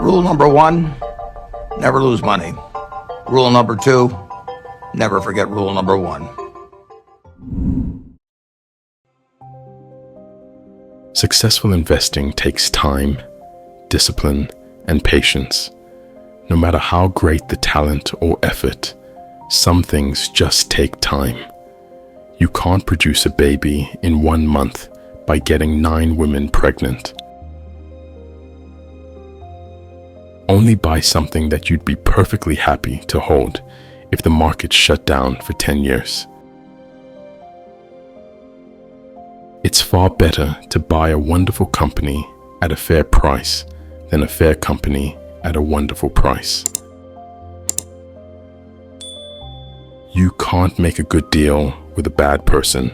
Rule number 1, never lose money. Rule number 2, never forget rule number 1. Successful investing takes time, discipline, and patience. No matter how great the talent or effort, some things just take time. You can't produce a baby in 1 month by getting 9 women pregnant. Only buy something that you'd be perfectly happy to hold if the market shut down for 10 years. It's far better to buy a wonderful company at a fair price than a fair company at a wonderful price. You can't make a good deal with a bad person.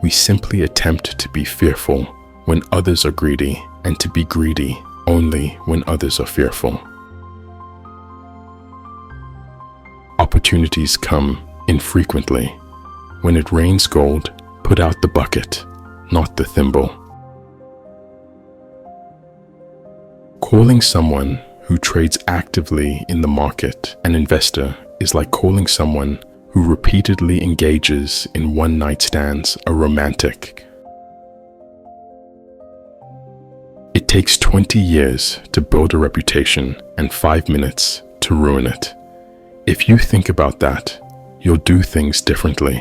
We simply attempt to be fearful when others are greedy and to be greedy only when others are fearful. Opportunities come infrequently. When it rains gold, put out the bucket, not the thimble. Calling someone who trades actively in the market an investor is like calling someone who repeatedly engages in one-night stands a romantic. It takes 20 years to build a reputation and 5 minutes to ruin it. If you think about that, you'll do things differently.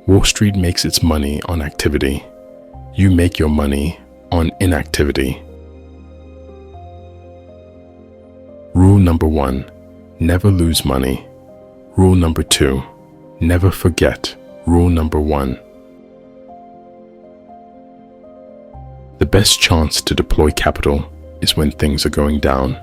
Wall Street makes its money on activity. You make your money on inactivity. Rule number 1, never lose money. Rule number 2, never forget rule number 1. The best chance to deploy capital is when things are going down.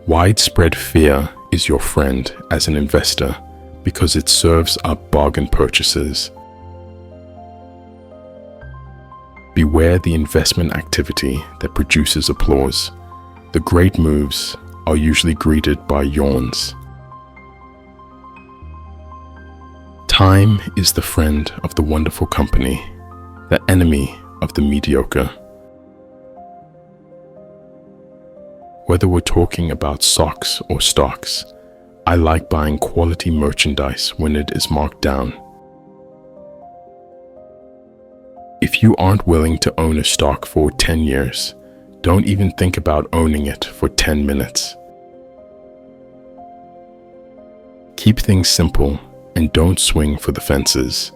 Widespread fear is your friend as an investor because it serves up bargain purchases. Beware the investment activity that produces applause. The great moves are usually greeted by yawns. Time is the friend of the wonderful company, the enemy of the mediocre. Whether we're talking about socks or stocks, I like buying quality merchandise when it is marked down. If you aren't willing to own a stock for 10 years, don't even think about owning it for 10 minutes. Keep things simple and don't swing for the fences.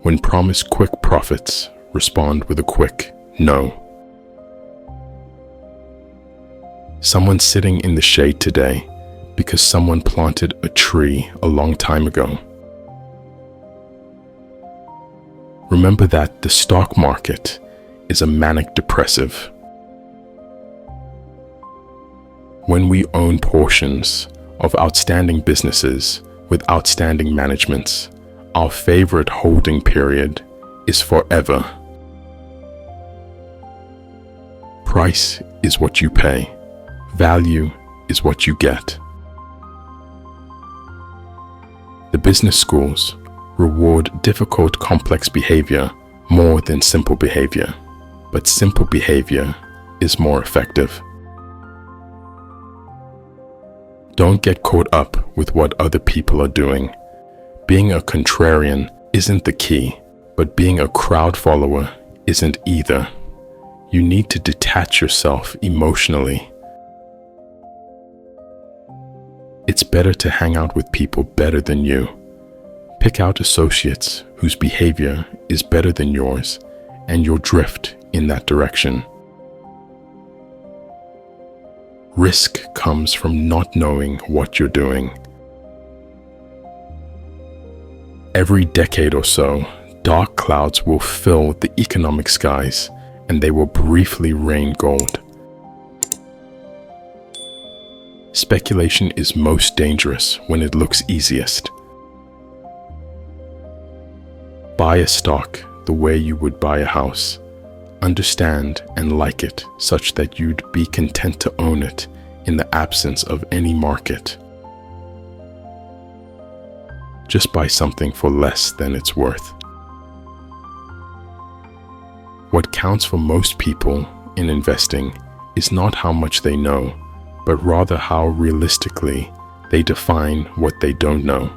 When promised quick profits, respond with a quick no. Someone's sitting in the shade today because someone planted a tree a long time ago. Remember that the stock market is a manic depressive. When we own portions of outstanding businesses with outstanding managements, our favorite holding period is forever. Price is what you pay. Value is what you get. The business schools reward difficult, complex behavior more than simple behavior, but simple behavior is more effective. Don't get caught up with what other people are doing. Being a contrarian isn't the key, but being a crowd follower isn't either. You need to detach yourself emotionally. It's better to hang out with people better than you. Pick out associates whose behavior is better than yours, and you'll drift in that direction. Risk comes from not knowing what you're doing. Every decade or so, dark clouds will fill the economic skies, and they will briefly rain gold. Speculation is most dangerous when it looks easiest. Buy a stock the way you would buy a house. Understand and like it such that you'd be content to own it in the absence of any market. just buy something for less than it's worth. What counts for most people in investing is not how much they know, but rather how realistically they define what they don't know.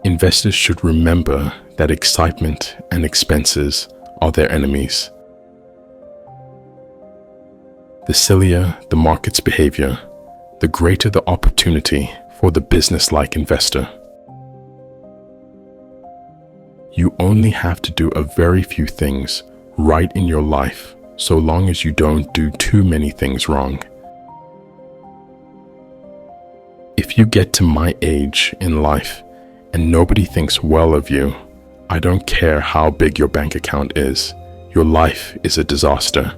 Investors should remember that excitement and expenses are their enemies. The sillier the market's behavior, the greater the opportunity for the business-like investor. You only have to do a very few things right in your life, so long as you don't do too many things wrong. If you get to my age in life and nobody thinks well of you, I don't care how big your bank account is, your life is a disaster.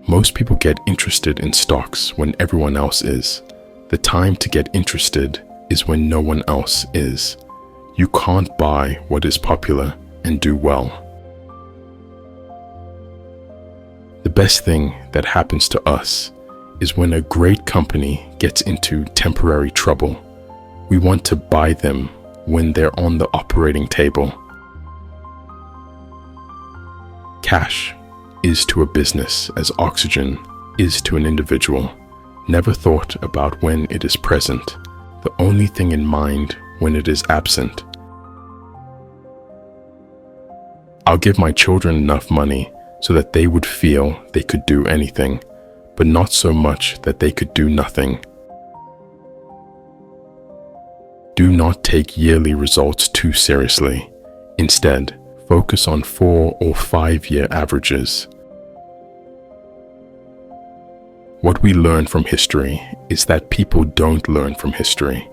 Most people get interested in stocks when everyone else is. The time to get interested is when no one else is. You can't buy what is popular and do well. The best thing that happens to us is when a great company gets into temporary trouble. We want to buy them when they're on the operating table. Cash is to a business as oxygen is to an individual. Never thought about when it is present, the only thing in mind when it is absent. I'll give my children enough money so that they would feel they could do anything, but not so much that they could do nothing. Do not take yearly results too seriously. Instead, focus on 4 or 5 year averages. What we learn from history is that people don't learn from history.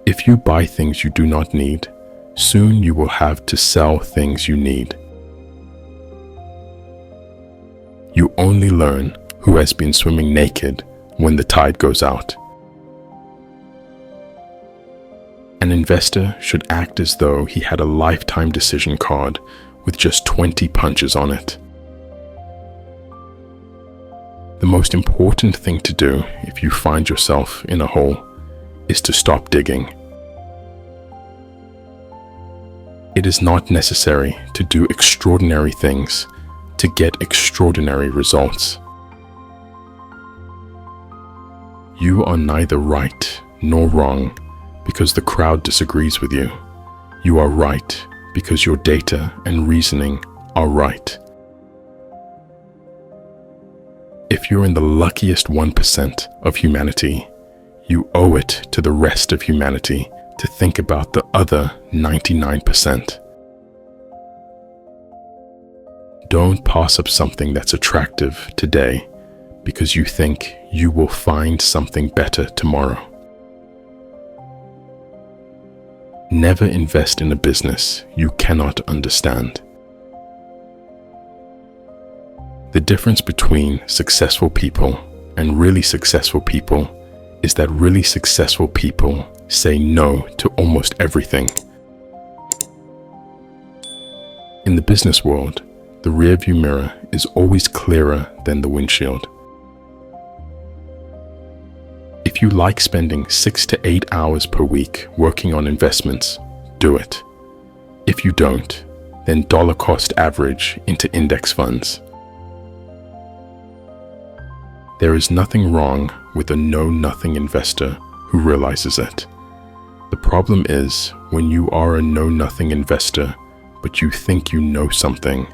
If you buy things you do not need, soon you will have to sell things you need. You only learn who has been swimming naked when the tide goes out. An investor should act as though he had a lifetime decision card with just 20 punches on it. The most important thing to do if you find yourself in a hole is to stop digging. It is not necessary to do extraordinary things to get extraordinary results. You are neither right nor wrong because the crowd disagrees with you. You are right because your data and reasoning are right. If you're in the luckiest 1% of humanity, you owe it to the rest of humanity to think about the other 99%. Don't pass up something that's attractive today because you think you will find something better tomorrow. Never invest in a business you cannot understand. The difference between successful people and really successful people is that really successful people say no to almost everything. In the business world, the rearview mirror is always clearer than the windshield. If you like spending 6 to 8 hours per week working on investments, do it. If you don't, then dollar cost average into index funds. There is nothing wrong with a know-nothing investor who realizes it. The problem is when you are a know-nothing investor, but you think you know something,